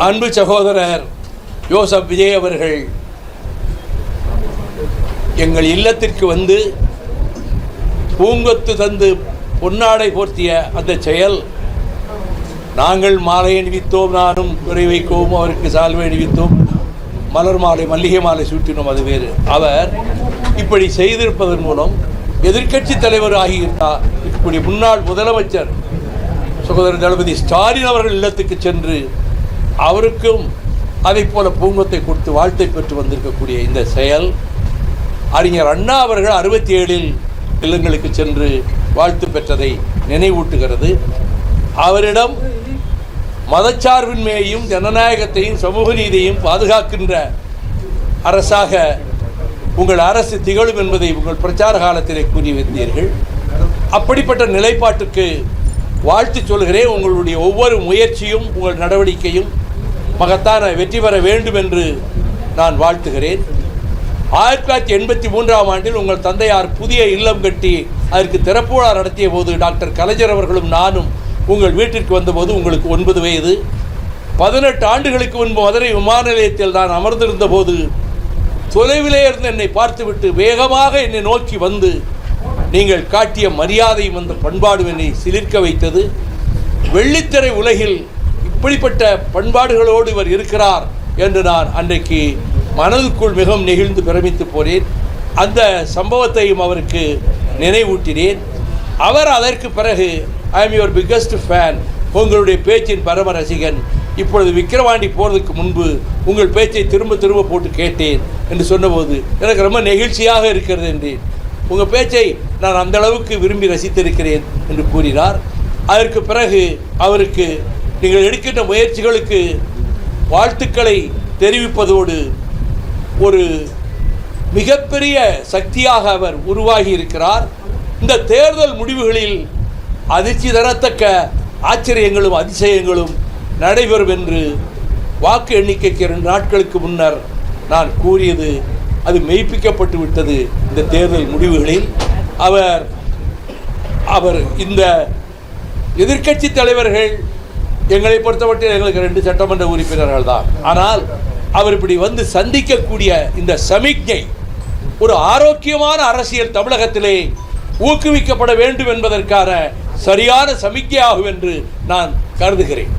அன்பு சகோதரர் யோசப் விஜய் அவர்கள் எங்கள் இல்லத்திற்கு வந்து பூங்கொத்து தந்து பொன்னாடை போர்த்திய அந்த செயல், நாங்கள் மாலை அணிவித்தோம், நானும் துறை வைக்கவும் அவருக்கு சால்வை அணிவித்தோம், மலர் மாலை மல்லிகை மாலை சூட்டினோம், அது வேறு. அவர் இப்படி செய்திருப்பதன் மூலம் எதிர்க்கட்சி தலைவர் ஆகியிருந்தார் இப்படி முன்னாள் முதலமைச்சர் சகோதரர் தளபதி ஸ்டாலின் அவர்கள் இல்லத்துக்கு சென்று அவருக்கும் அதை போல பூங்கொத்தை கொடுத்து வாழ்த்தை பெற்று வந்திருக்கக்கூடிய இந்த செயல், அறிஞர் அண்ணா அவர்கள் 67 இல்லங்களுக்கு சென்று வாழ்த்து பெற்றதை நினைவூட்டுகிறது. அவரிடம் மதச்சார்பின்மையையும் ஜனநாயகத்தையும் சமூக நீதியையும் பாதுகாக்கின்ற அரசாக உங்கள் அரசு திகழும் என்பதை உங்கள் பிரச்சார காலத்திலே கூறி வந்தீர்கள். அப்படிப்பட்ட நிலைப்பாட்டுக்கு வாழ்த்து சொல்கிறேன். உங்களுடைய ஒவ்வொரு முயற்சியும் உங்கள் நடவடிக்கையும் மகத்தான வெற்றி பெற வேண்டும் என்று நான் வாழ்த்துகிறேன். 1983ஆம் ஆண்டில் உங்கள் தந்தையார் புதிய இல்லம் கட்டி அதற்கு திறப்பு விழா நடத்திய போது டாக்டர் கலைஞர் அவர்களும் நானும் உங்கள் வீட்டிற்கு வந்தபோது உங்களுக்கு 9 வயது. 18 ஆண்டுகளுக்கு முன்பு மதுரை விமான நிலையத்தில் நான் அமர்ந்திருந்த போது தொலைவிலே இருந்து என்னை பார்த்துவிட்டு வேகமாக என்னை நோக்கி வந்து நீங்கள் காட்டிய மரியாதையும் அந்த பண்பாடும் என்னை சிலிர்க்க வைத்தது. வெள்ளித்திரை உலகில் இப்படிப்பட்ட பண்பாடுகளோடு இவர் இருக்கிறார் என்று நான் அன்றைக்கு மனதுக்குள் மிகவும் நெகிழ்ந்து பிரமித்து போனேன். அந்த சம்பவத்தையும் அவருக்கு நினைவூட்டினேன். அவர் அதற்கு பிறகு I am your biggest fan, உங்களுடைய பேச்சின் பரம ரசிகன், இப்பொழுது விக்கிரவாண்டி போகிறதுக்கு முன்பு உங்கள் பேச்சை திரும்ப திரும்ப போட்டு கேட்டேன் என்று சொன்னபோது எனக்கு ரொம்ப நெகிழ்ச்சியாக இருக்கிறது என்றேன். உங்கள் பேச்சை நான் அந்த அளவுக்கு விரும்பி ரசித்திருக்கிறேன் என்று கூறினார். அதற்கு பிறகு அவருக்கு நீங்கள் எடுக்கின்ற முயற்சிகளுக்கு வாழ்த்துக்களை தெரிவிப்பதோடு ஒரு மிகப்பெரிய சக்தியாக அவர் உருவாகி இருக்கிறார். இந்த தேர்தல் முடிவுகளில் அதிர்ச்சி தரத்தக்க ஆச்சரியங்களும் அதிசயங்களும் நடைபெறும் என்று வாக்கு எண்ணிக்கைக்கு 2 நாட்களுக்கு முன்னர் நான் கூறியது அது மெய்ப்பிக்கப்பட்டு விட்டது. இந்த தேர்தல் முடிவுகளில் அவர் இந்த எதிர்க்கட்சி தலைவர்கள் எங்களை பொறுத்தமட்டில் எங்களுக்கு 2 சட்டமன்ற உறுப்பினர்கள் தான். ஆனால் அவர் இப்படி வந்து சந்திக்கக்கூடிய இந்த சமிக்ஞை ஒரு ஆரோக்கியமான அரசியல் தமிழகத்திலே ஊக்குவிக்கப்பட வேண்டும் என்பதற்கான சரியான சமிக்ஞையாகும் என்று நான் கருதுகிறேன்.